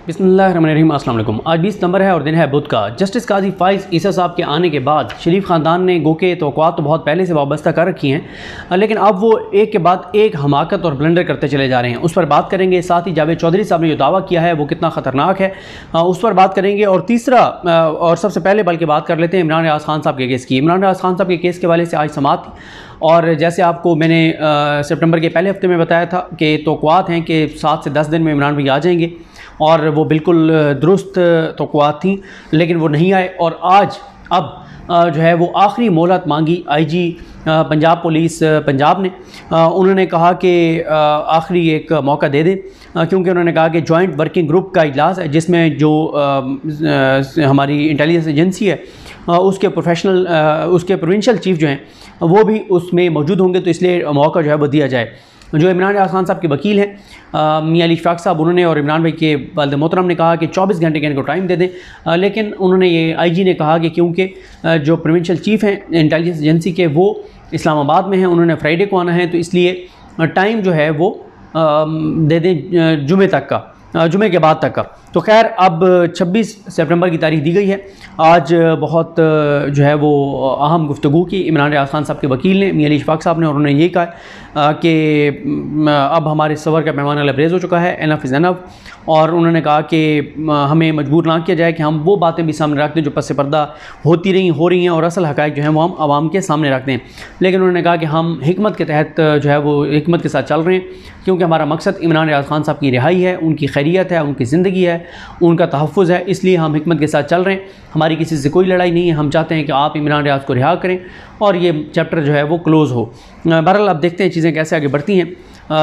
बिस्मिल्लाहिर्रहमानिर्रहीम। अस्सलाम वालेकुम। आज 20 नंबर है और दिन है बुध का। जस्टिस काजी फ़ाइज़ ईसा साहब के आने के बाद शरीफ ख़ानदान ने गो के तवक़्क़ात तो बहुत पहले से वाबस्ता कर रखी हैं, लेकिन अब वो एक के बाद एक हमाकत और ब्लंडर करते चले जा रहे हैं। उस पर बात करेंगे। साथ ही जावेद चौधरी साहब ने जो दावा किया है वो कितना ख़तरनाक है, उस पर बात करेंगे। और तीसरा और सबसे पहले बल्कि बात कर लेते हैं इमरान रियाज़ खान साहब के केस की। इमरान रियाज़ खान साहब के केस के हवाले से आज समाअत थी और जैसे आपको मैंने सितंबर के पहले हफ्ते में बताया था कि तवक़्क़ात हैं कि 7 से 10 दिन में इमरान भाई आ जाएंगे, और वो बिल्कुल दुरुस्त तवक़्क़ात थी, लेकिन वो नहीं आए। और आज अब जो है वो आखिरी मोहलत मांगी आईजी पंजाब पुलिस पंजाब ने। उन्होंने कहा कि आखिरी एक मौका दे दें, क्योंकि उन्होंने कहा कि जॉइंट वर्किंग ग्रुप का इजलास है जिसमें जो हमारी इंटेलिजेंस एजेंसी है उसके प्रोफेशनल उसके प्रोविंशियल चीफ जो हैं वो भी उसमें मौजूद होंगे, तो इसलिए मौका जो है वो दिया जाए। जो इमरान रियाज़ खान साहब के वकील हैं मियां अली इशफाक साहब, उन्होंने और इमरान भाई के वालिद मोहतरम ने कहा कि 24 घंटे के इनको टाइम दे दें, लेकिन उन्होंने ये आईजी ने कहा कि क्योंकि जो प्रोविंशियल चीफ हैं इंटेलिजेंस एजेंसी के वो इस्लामाबाद में हैं, उन्होंने फ्राइडे को आना है, तो इसलिए टाइम जो है वो दे दें जुमे तक का, जुमे के बाद तक का। तो खैर अब 26 सितंबर की तारीख दी गई है। आज बहुत जो है वो अहम गुफ्तगू की इमरान रियाज़ खान साहब के वकील ने, मियां अली इशफाक साहब ने, और उन्होंने ये कहा कि अब हमारे सबर का पैमाना लबरेज़ हो चुका है, एनफ इज़ एनफ। और उन्होंने कहा कि हमें मजबूर ना किया जाए कि हम वो बातें भी सामने रख दें जो पस पर्दा होती रही हो रही हैं, और असल हक़ाइक़ जो हैं वो हम आवाम के सामने रख दें। लेकिन उन्होंने कहा कि हम हिकमत के तहत जो है वो हिकमत के साथ चल रहे हैं, क्योंकि हमारा मकसद इमरान रियाज़ खान साहब की रिहाई है, उनकी खैरियत है, उनकी ज़िंदगी है, उनका तहफ़्फ़ुज़ है, इसलिए हम हिकमत के साथ चल रहे हैं। हमारी किसी से कोई लड़ाई नहीं है, हम चाहते हैं कि आप इमरान रियाज़ को रिहा करें और ये चैप्टर जो है वो क्लोज़ हो। बहरहाल अब देखते हैं चीज़ें कैसे आगे बढ़ती हैं,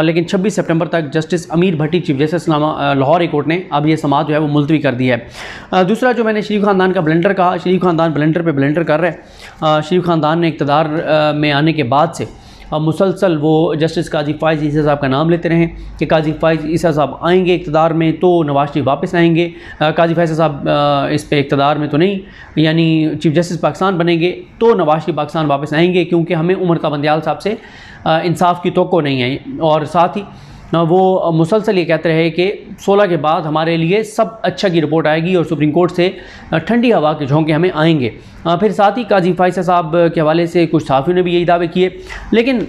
लेकिन 26 सितंबर तक justice Ameer Bhatti chief justice Lahore high court ने अब ये समाअत जो है वो मुलतवी कर दी है। दूसरा जो मैंने शरीफ ख़ानदान का ब्लंडर कहा, शरीफ ख़ानदान ब्लंडर पे ब्लंडर कर रहा है। शरीफ ख़ानदान ने इक़्तिदार में आने के बाद से अब मुसलसल वो जस्टिस काजी फ़ाइज़ ईसा साहब का नाम लेते रहें कि काजी फ़ाइज़ ईसा साहब आएंगे इक़्तिदार में तो नवाज़ शरीफ वापस आएंगे, काजी फ़ाइज़ साहब इस पे इक़्तिदार में तो नहीं, यानी चीफ जस्टिस पाकिस्तान बनेंगे तो नवाज़ शरीफ पाकिस्तान वापस आएंगे, क्योंकि हमें उमर का बंदियाल साहब से इंसाफ की तवक्को नहीं है। और साथ ही वो मुसलसल ये कहते रहे कि 16 के बाद हमारे लिए सब अच्छा की रिपोर्ट आएगी और सुप्रीम कोर्ट से ठंडी हवा के झोंके हमें आएंगे। फिर साथ ही काजी फ़ाइज़ साहब के हवाले से कुछ सहाफ़ियों ने भी यही दावे किए, लेकिन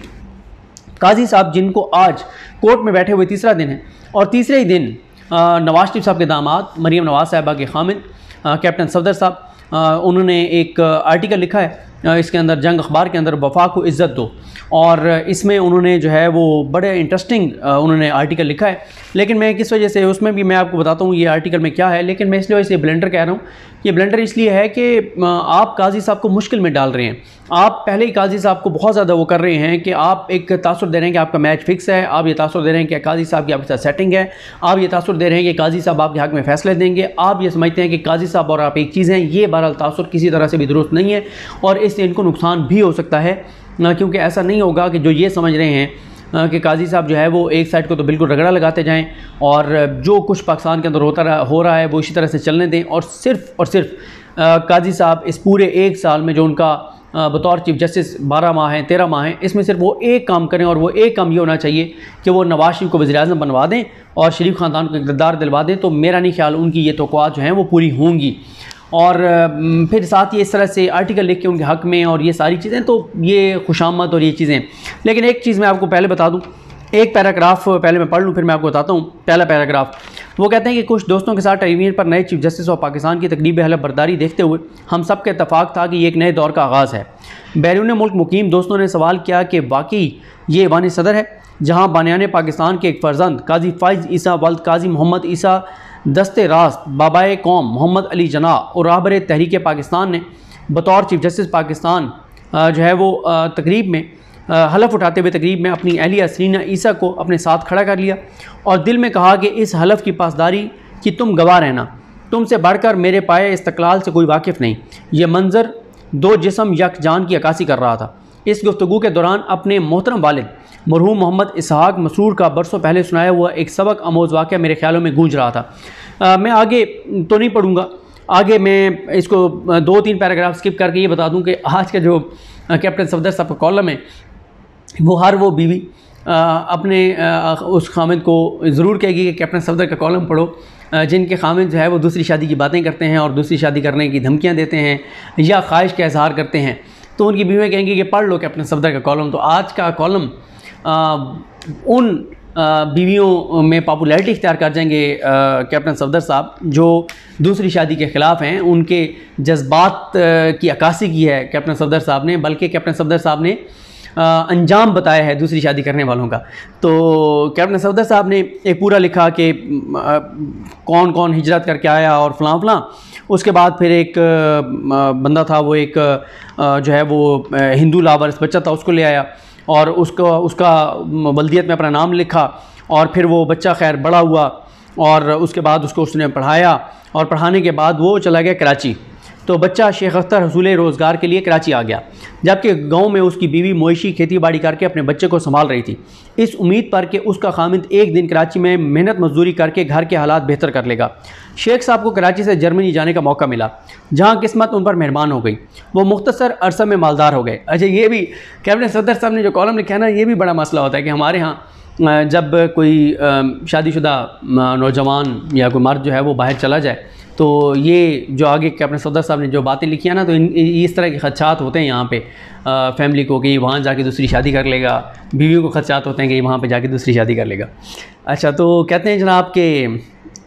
काजी साहब जिनको आज कोर्ट में बैठे हुए तीसरा दिन है, और तीसरे ही दिन नवाज़ शरीफ साहब के दामाद मरीम नवाज़ साहिबा के खामिद कैप्टन सफदर साहब उन्होंने एक आर्टिकल लिखा है, इसके अंदर जंग अखबार के अंदर वफा को इज़्ज़त दो, और इसमें उन्होंने जो है वो बड़े इंटरेस्टिंग उन्होंने आर्टिकल लिखा है। लेकिन मैं किस वजह से, उसमें भी मैं आपको बताता हूँ ये आर्टिकल में क्या है, लेकिन मैं इसलिए इसे ब्लेंडर कह रहा हूँ। ये ब्लेंडर इसलिए है कि आप काजी साहब को मुश्किल में डाल रहे हैं। आप पहले ही काजी साहब को बहुत ज़्यादा वो कर रहे हैं कि आप एक तासुर दे रहे हैं कि आपका मैच फिक्स है, आप ये तासुर दे रहे हैं कि काजी साहब की आपके साथ सेटिंग है, आप ये तासुर दे रहे हैं कि काजी साहब आपके हक़ में फ़ैसले देंगे, आप ये समझते हैं कि काजी साहब और आप एक चीज़ हैं। ये बहरहाल तासुर किसी तरह से भी दुरुस्त नहीं है, और इससे इनको नुकसान भी हो सकता है, क्योंकि ऐसा नहीं होगा कि जो ये समझ रहे हैं कि काजी साहब जो है वो एक साइड को तो बिल्कुल रगड़ा लगाते जाएं और जो कुछ पाकिस्तान के अंदर हो रहा है वो इसी तरह से चलने दें, और सिर्फ काजी साहब इस पूरे एक साल में जो उनका बतौर चीफ जस्टिस 12 माह हैं 13 माह हैं, इसमें सिर्फ वो एक काम करें, और वो एक काम ये होना चाहिए कि वो नवाज़ शरीफ को वज़ीर-ए-आज़म बनवा दें और शरीफ ख़ानदान को इक़्तिदार दिलवा दें। तो मेरा नहीं ख्याल उनकी ये तवक्कुआत जो हैं वो पूरी होंगी। और फिर साथ ही इस तरह से आर्टिकल लिख के उनके हक़ में और ये सारी चीज़ें, तो ये खुशामद और ये चीज़ें। लेकिन एक चीज़ मैं आपको पहले बता दूं, एक पैराग्राफ पहले मैं पढ़ लूँ फिर मैं आपको बताता हूँ। पहला पैराग्राफ वो कहते हैं कि कुछ दोस्तों के साथ टेलीविज़न पर नए चीफ जस्टिस ऑफ पाकिस्तान की तकरीब हलफ बर्दारी देखते हुए हम सब का इत्तफाक था कि ये एक नए दौर का आगाज़ है। बैरून मुल्क मुकीम दोस्तों ने सवाल किया कि वाकई ये ऐवान सदर है जहाँ बानियान पाकिस्तान के एक फ़र्जंद काजी फ़ाइज़ ईसा वल्द काजी मोहम्मद ईसा दस्ते रास्त बाबाए कौम मोहम्मद अली जना और राहबर तहरीक पाकिस्तान ने बतौर चीफ जस्टिस पाकिस्तान जो है वो तकरीब में हलफ उठाते हुए तकरीब में अपनी अहलिया सरीना ईसा को अपने साथ खड़ा कर लिया और दिल में कहा कि इस हलफ की पासदारी की तुम गवाह रहना, तुमसे बढ़कर मेरे पाए इस्तक़लाल से कोई वाकिफ़ नहीं। ये मंज़र दो जिस्म यक जान की अक्कासी कर रहा था। इस गुफ्तगू के दौरान अपने मोहतरम वालिद मरहूम मोहम्मद इसहाक मसरूर का बरसों पहले सुनाया हुआ एक सबक आमोज़ वाक़या मेरे ख्यालों में गूंज रहा था। मैं आगे तो नहीं पढ़ूँगा, आगे मैं इसको 2-3 पैराग्राफ स्किप करके ये बता दूँ कि आज का जो कैप्टन सफदर साहब का कॉलम है वो हर वो बीवी अपने उस खामिद को ज़रूर कहेगी कि कैप्टन सफदर का कॉलम पढ़ो, जिनके खामिद जो है वो दूसरी शादी की बातें करते हैं और दूसरी शादी करने की धमकियाँ देते हैं या ख्वाहिश का इजहार करते हैं, तो उनकी बीवियाँ कहेंगी कि पढ़ लो कैप्टन सफदर का कॉलम। तो आज का कॉलम उन बीवियों में पॉपुलैरिटी इख्तियार कर जाएंगे कैप्टन सफदर साहब जो दूसरी शादी के ख़िलाफ़ हैं। उनके जज्बात की अक्कासी की है कैप्टन सफदर साहब ने, बल्कि कैप्टन सफदर साहब ने अंजाम बताया है दूसरी शादी करने वालों का। तो कैप्टन सफदर साहब ने एक पूरा लिखा कि कौन कौन हिजरत करके आया और फ़लाँ फ़लाँ। उसके बाद फिर एक बंदा था, वो एक जो है वो हिंदू लावारिस बच्चा था, उसको ले आया और उसका बल्दियत में अपना नाम लिखा और फिर वो बच्चा खैर बड़ा हुआ और उसके बाद उसने पढ़ाया और पढ़ाने के बाद वो चला गया कराची। तो बच्चा शेख अख्तर हसूल रोज़गार के लिए कराची आ गया, जबकि गांव में उसकी बीवी मोइशी खेती बाड़ी करके अपने बच्चे को संभाल रही थी, इस उम्मीद पर कि उसका खामिद एक दिन कराची में मेहनत मजदूरी करके घर के हालात बेहतर कर लेगा। शेख साहब को कराची से जर्मनी जाने का मौका मिला, जहां किस्मत उन पर मेहरबान हो गई। वो मुख्तसर अरसा में मालदार हो गए। अच्छा, ये भी कैप्टन सफदर साहब ने जो कॉलम लिखा है ना, ये भी बड़ा मसला होता है कि हमारे यहाँ जब कोई शादीशुदा नौजवान या कोई मर्द जो है वो बाहर चला जाए, तो ये जो आगे कैप्टन सफदर साहब ने जो बातें लिखी हैं ना, तो इस तरह के खदशात होते हैं यहाँ पे फैमिली को कि वहाँ जाके दूसरी शादी कर लेगा, बीवियों को खदशात होते हैं कि वहाँ पे जाके दूसरी शादी कर लेगा। अच्छा, तो कहते हैं जनाब के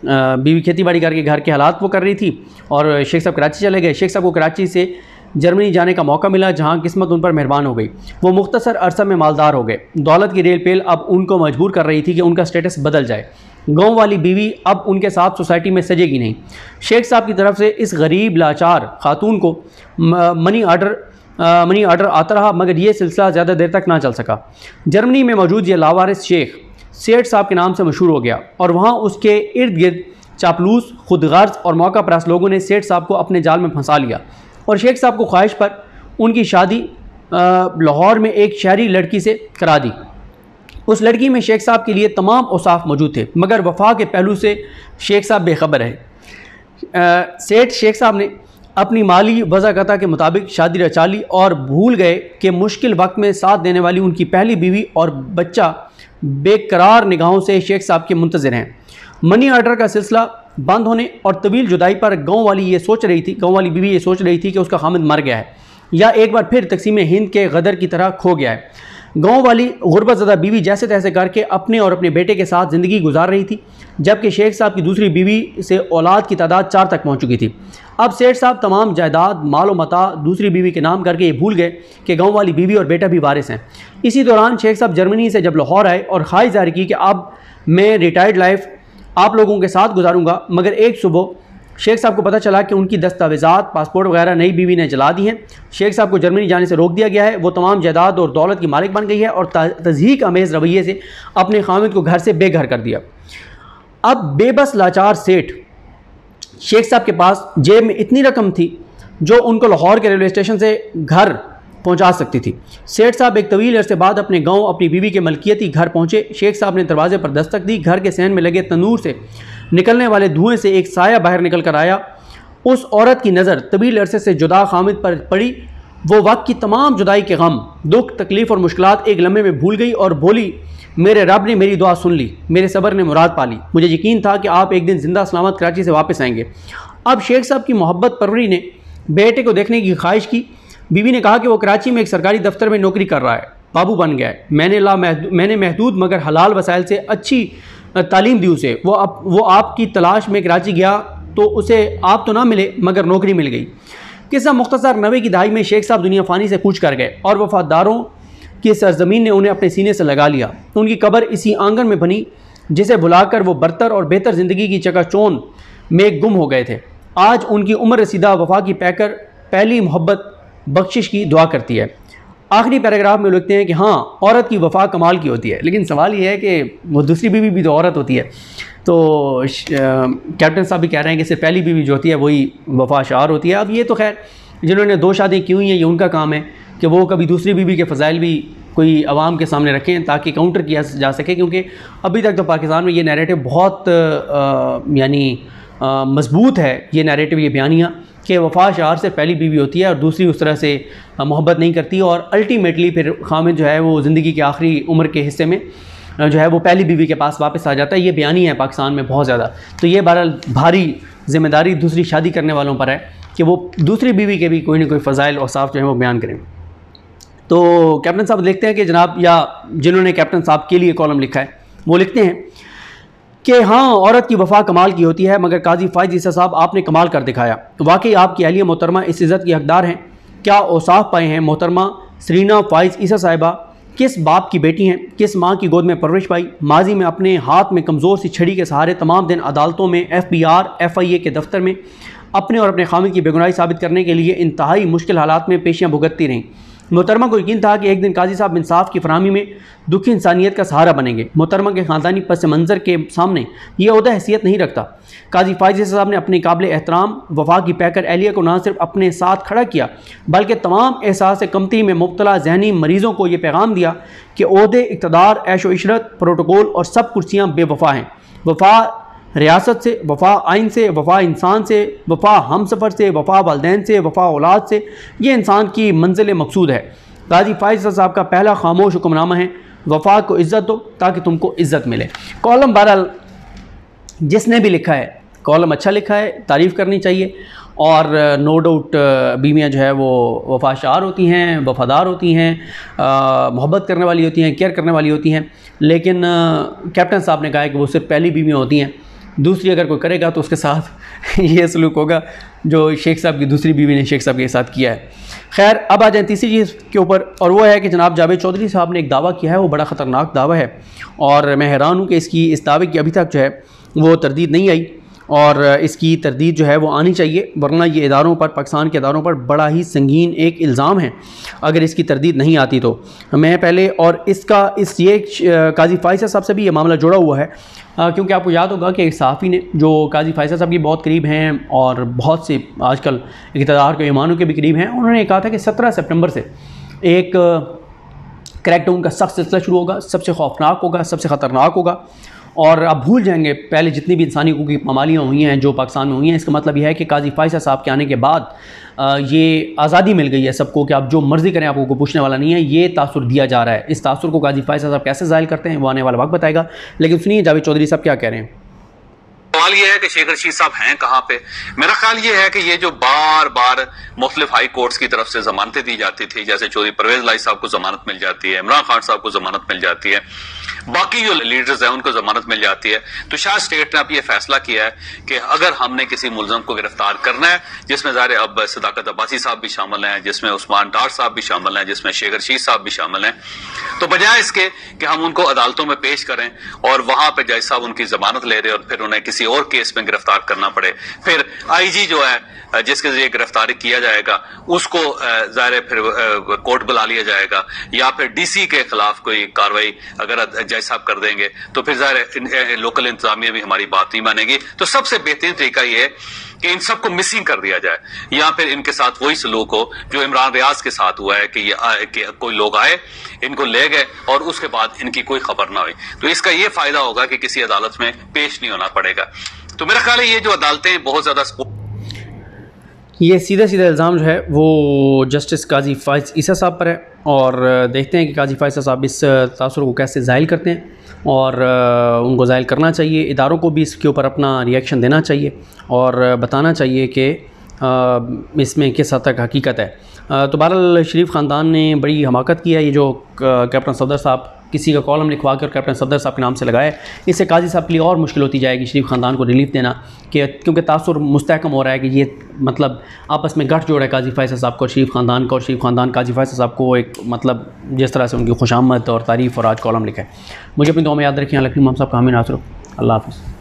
बीवी खेती बाड़ी करके घर के हालात वो कर रही थी और शेख साहब कराची चले गए। शेख साहब को कराची से जर्मनी जाने का मौका मिला, जहां किस्मत उन पर मेहरबान हो गई। वो मुख्तसर अरसा में मालदार हो गए। दौलत की रेल पेल अब उनको मजबूर कर रही थी कि उनका स्टेटस बदल जाए। गांव वाली बीवी अब उनके साथ सोसाइटी में सजेगी नहीं। शेख साहब की तरफ से इस गरीब लाचार खातून को मनी आर्डर आता रहा, मगर ये सिलसिला ज़्यादा देर तक ना चल सका। जर्मनी में मौजूद ये लावारिस शेख सेठ साहब के नाम से मशहूर हो गया और वहाँ उसके इर्द गिर्द चापलूस, खुदगर्ज और मौका परस्त लोगों ने सेठ साहब को अपने जाल में फंसा लिया और शेख साहब को ख्वाहिश पर उनकी शादी लाहौर में एक शहरी लड़की से करा दी। उस लड़की में शेख साहब के लिए तमाम औसाफ मौजूद थे, मगर वफा के पहलू से शेख साहब बेखबर रहे। सेठ शेख साहब ने अपनी माली वज़ाक़ता के मुताबिक शादी रचा ली और भूल गए कि मुश्किल वक्त में साथ देने वाली उनकी पहली बीवी और बच्चा बेकरार निगाहों से शेख साहब के मुंतज़िर हैं। मनी आर्डर का सिलसिला बंद होने और तवील जुदाई पर गांव वाली बीवी ये सोच रही थी कि उसका खामिद मर गया है या एक बार फिर तकसीम हिंद के गदर की तरह खो गया है। गांव वाली गुर्बत ज़दा बीवी जैसे तैसे करके अपने और अपने बेटे के साथ ज़िंदगी गुजार रही थी, जबकि शेख साहब की दूसरी बीवी से औलाद की तादाद 4 तक पहुंच चुकी थी। अब सेठ साहब तमाम जायदाद मालो मता दूसरी बीवी के नाम करके ये भूल गए कि गांव वाली बीवी और बेटा भी वारिस हैं। इसी दौरान शेख साहब जर्मनी से जब लाहौर आए और ख्वाहिश जाहिर की कि अब मैं रिटायर्ड लाइफ आप लोगों के साथ गुजारूंगा, मगर एक सुबह शेख साहब को पता चला कि उनकी दस्तावेज़ात, पासपोर्ट वगैरह नई बीवी ने जला दी हैं। शेख साहब को जर्मनी जाने से रोक दिया गया है। वो तमाम जायदाद और दौलत की मालिक बन गई है और तज़हीक अमेज़ रवैये से अपने खामिद को घर से बेघर कर दिया। अब बेबस लाचार सेठ शेख साहब के पास जेब में इतनी रकम थी जो उनको लाहौर के रेलवे स्टेशन से घर पहुंचा सकती थी। सेठ साहब एक तवील अरसे बाद अपने गांव अपनी बीवी के मलकियती घर पहुंचे। शेख साहब ने दरवाजे पर दस्तक दी। घर के सहन में लगे तंदूर से निकलने वाले धुएं से एक साया बाहर निकल कर आया। उस औरत की नज़र तवील अरसे से जुदा खामिद पर पड़ी। वो वक्त की तमाम जुदाई के गम, दुख, तकलीफ़ और मुश्किलात एक लम्हे में भूल गई और बोली, मेरे रब ने मेरी दुआ सुन ली, मेरे सब्र ने मुराद पा ली। मुझे यकीन था कि आप एक दिन जिंदा सलामत कराची से वापस आएंगे। अब शेख साहब की मोहब्बत परवरी ने बेटे को देखने की ख्वाहिश की। बीवी ने कहा कि वो कराची में एक सरकारी दफ्तर में नौकरी कर रहा है, बाबू बन गया है। मैंने महदूद मगर हलाल वसाइल से अच्छी तालीम दी उसे। वो आपकी तलाश में कराची गया तो उसे आप तो ना मिले मगर नौकरी मिल गई। किस्सा मुख्तसर 90 की दहाई में शेख साहब दुनिया फ़ानी से कूच कर गए और वफादारों की सरजमीन ने उन्हें अपने सीने से लगा लिया। उनकी कब्र इसी आंगन में बनी जिसे भुलाकर वो बरतर और बेहतर ज़िंदगी की चकाचौंध में गुम हो गए थे। आज उनकी उम्र रसीदा वफा की पैकर पहली मोहब्बत बख्शिश की दुआ करती है। आखिरी पैराग्राफ में लिखते हैं कि हाँ, औरत की वफ़ा कमाल की होती है, लेकिन सवाल ये है कि वो दूसरी बीवी भी तो औरत होती है। तो कैप्टन साहब भी कह रहे हैं कि सिर्फ पहली बीवी जो होती है वही वफ़ा शार होती है। अब ये तो खैर जिन्होंने 2 शादियाँ की हुई हैं ये उनका काम है कि वो कभी दूसरी बीवी के फ़ज़ाइल भी कोई आवाम के सामने रखें ताकि काउंटर किया जा सके, क्योंकि अभी तक तो पाकिस्तान में ये नैरेटिव बहुत मजबूत है। ये नैरेटिव, ये बयानियाँ कि वफ़ा शार से पहली बीवी होती है और दूसरी उस तरह से मोहब्बत नहीं करती और अल्टीमेटली फिर खामिद जो है वो ज़िंदगी के आखिरी उम्र के हिस्से में जो है वो पहली बीवी के पास वापस आ जाता है। ये बयानी है पाकिस्तान में बहुत ज़्यादा। तो ये बहरहाल भारी ज़िम्मेदारी दूसरी शादी करने वालों पर है कि वो दूसरी बीवी के भी कोई ना कोई फ़ज़ाइल और साफ़ जो है वो बयान करें। तो कैप्टन साहब लिखते हैं कि जनाब, या जिन्होंने कैप्टन साहब के लिए कॉलम लिखा है वो लिखते हैं कि हाँ, औरत की वफ़ा कमाल की होती है, मगर काजी फ़ाइज़ ईसा साहब आपने कमाल कर दिखाया। वाकई आपकी अहलिया मोहतरमा इस इज़्ज़त की हकदार हैं। क्या औसाफ पाए हैं मोहतरमा सरीना फ़ाइज़ ईसा साहिबा? किस बाप की बेटी हैं, किस माँ की गोद में परवरिश पाई। माजी में अपने हाथ में कमज़ोर सी छड़ी के सहारे तमाम दिन अदालतों में, FBR FIA के दफ्तर में अपने और अपने खामिद की बेगुनाही साबित करने के लिए इंतहाई मुश्किल हालात में पेशियाँ भुगतती रहीं। मोहतरमा को यकीन था कि एक दिन काजी साहब इंसाफ की फरहमी में दुखी इंसानियत का सहारा बनेंगे। मोहतरमा के ख़ानदानी पस मंज़र के सामने ये ओहदा हैसियत नहीं रखता। काजी फ़ाइज़ साहब ने अपने काबिल एहतराम वफा की पैकर एहलिया को न सिर्फ अपने साथ खड़ा किया, बल्कि तमाम एहसास कमती में मुब्तला जहनी मरीज़ों को ये पैगाम दिया कि ओहदे, इक़्तिदार, ऐशो इशरत, प्रोटोकॉल और सब कुर्सियाँ बेवफा हैं। वफा रियासत से, वफ़ा आइन से, वफ़ा इंसान से, वफ़ा हमसफ़र से, वफ़ा वालदैन से, वफ़ा औलाद से, ये इंसान की मंजिल मकसूद है। काजी फ़ाइज़ साहब का पहला खामोश हुक्मनामा है, वफ़ा को इज़्ज़त दो ताकि तुमको इज़्ज़त मिले। कॉलम बहरहाल जिसने भी लिखा है, कॉलम अच्छा लिखा है, तारीफ़ करनी चाहिए। और नो डाउट बीवियाँ जो है वो वफ़ाशार होती हैं, वफ़ादार होती हैं, मोहब्बत करने वाली होती हैं, केयर करने वाली होती हैं। लेकिन कैप्टन साहब ने कहा है कि वो सिर्फ पहली बीवियाँ होती हैं, दूसरी अगर कोई करेगा तो उसके साथ ये सलूक होगा जो शेख साहब की दूसरी बीवी ने शेख साहब के साथ किया है। खैर, अब आ जाए तीसरी चीज़ के ऊपर, और वो है कि जनाब जावेद चौधरी साहब ने एक दावा किया है, वो बड़ा ख़तरनाक दावा है और मैं हैरान हूँ कि इस दावे की अभी तक जो है वो तरदीद नहीं आई, और इसकी तरदीद जो है वो आनी चाहिए, वरना ये इदारों पर, पाकिस्तान के इदारों पर बड़ा ही संगीन एक इल्ज़ाम है अगर इसकी तरदीद नहीं आती तो। मैं पहले और ये काजी फ़ाइज़ साहब से भी ये मामला जुड़ा हुआ है, क्योंकि आपको याद होगा कि एक सहाफ़ी ने, जो काजी फ़ाइज़ साहब के बहुत करीब हैं और बहुत से आजकल इक़्तिदार के ईमानों के भी करीब हैं, उन्होंने कहा था कि 17 सितंबर से एक क्रैकडाउन का सख्त सिलसिला शुरू होगा, सबसे खौफनाक होगा, सबसे ख़तरनाक होगा, और आप भूल जाएंगे पहले जितनी भी इंसानी हकूक़ की पामालियाँ हुई हैं जो पाकिस्तान में हुई हैं। इसका मतलब यह है कि काजी फ़ाइज़ साहब के आने के बाद ये आज़ादी मिल गई है सबको कि आप जो मर्ज़ी करें, आपको कोई पूछने वाला नहीं है। ये तासुर दिया जा रहा है, इस तासुर को काजी फ़ाइज़ साहब कैसे ज़ाहिर करते हैं वो आने वाला वक्त बताएगा। लेकिन सुनिए जावेद चौधरी साहब क्या कह रहे हैं। सवाल ये है कि शेख रशीद साहब हैं कहाँ पे। मेरा ख्याल ये है कि ये जो बार बार मुख्तलिफ हाई कोर्ट्स की तरफ से जमानतें दी जाती थी, जैसे चौधरी परवेज लाई साहब को जमानत मिल जाती है, इमरान खान साहब को जमानत मिल जाती है, बाकी जो लीडर्स हैं उनको जमानत मिल जाती है, तो शायद स्टेट ने अब ये फैसला किया है कि अगर हमने किसी मुलजम को गिरफ्तार करना है, जिसमें ज़ाहिर अब सदाकत अब्बासी साहब भी शामिल हैं, जिसमें उस्मान डार साहब भी शामिल हैं, जिसमें शेख रशीद साहब भी शामिल हैं, तो बजाय इसके कि हम उनको अदालतों में पेश करें और वहां पर जज साहब उनकी जमानत ले रहे और फिर उन्हें किसी और केस में गिरफ्तार करना पड़े, फिर IG जो है जिसके जरिए गिरफ्तारी किया जाएगा उसको ज़ाहिर फिर कोर्ट बुला लिया जाएगा, या फिर DC के खिलाफ कोई कार्रवाई अगर जज साहब कर देंगे तो फिर ज़ाहिर लोकल इंतजामिया भी हमारी बात नहीं मानेगी। तो सबसे बेहतरीन तरीका ये है कि इन सबको मिसिंग कर दिया जाए, या फिर इनके साथ वही सलूक हो जो इमरान रियाज के साथ हुआ है कि कोई लोग आए, इनको ले गए और उसके बाद इनकी कोई खबर ना हुई। तो इसका ये फायदा होगा कि किसी अदालत में पेश नहीं होना पड़ेगा। तो मेरा ख्याल है ये जो अदालतें बहुत ज्यादा, ये सीधा इल्ज़ाम जो है वो जस्टिस काजी फ़ाइज़ ईसा साहब पर है, और देखते हैं कि काजी फ़ाइज़ साहब इस तासुर को कैसे ज़ाहिर करते हैं, और उनको ज़ाहिर करना चाहिए। इदारों को भी इसके ऊपर अपना रिएक्शन देना चाहिए और बताना चाहिए कि इसमें किस हद तक हकीकत है। तो बहरहाल शरीफ ख़ानदान ने बड़ी हमाकत की है। ये जो कैप्टन सफदर साहब किसी का कॉलम लिखवा कर कैप्टन सफदर साहब के नाम से लगाए, इससे काजी साहब के लिए और मुश्किल होती जाएगी शरीफ ख़ानदान को रिलीफ देना, कि क्योंकि तासुर मुस्तहकम हो रहा है कि ये मतलब आपस में गठजोड़ है काजी फ़ाइज़ साहब को, शरीफ ख़ानदान को, और शरीफ ख़ानदान काजी फ़ाइज़ साहब को एक मतलब जिस तरह से उनकी खुशामद और तारीफ़ और आज कॉलम लिखा है। मुझे अपनी दुआ में याद रखें। लखनी मोहम्मद साहब का हमें नासर। अल्लाह हाफ़िज़।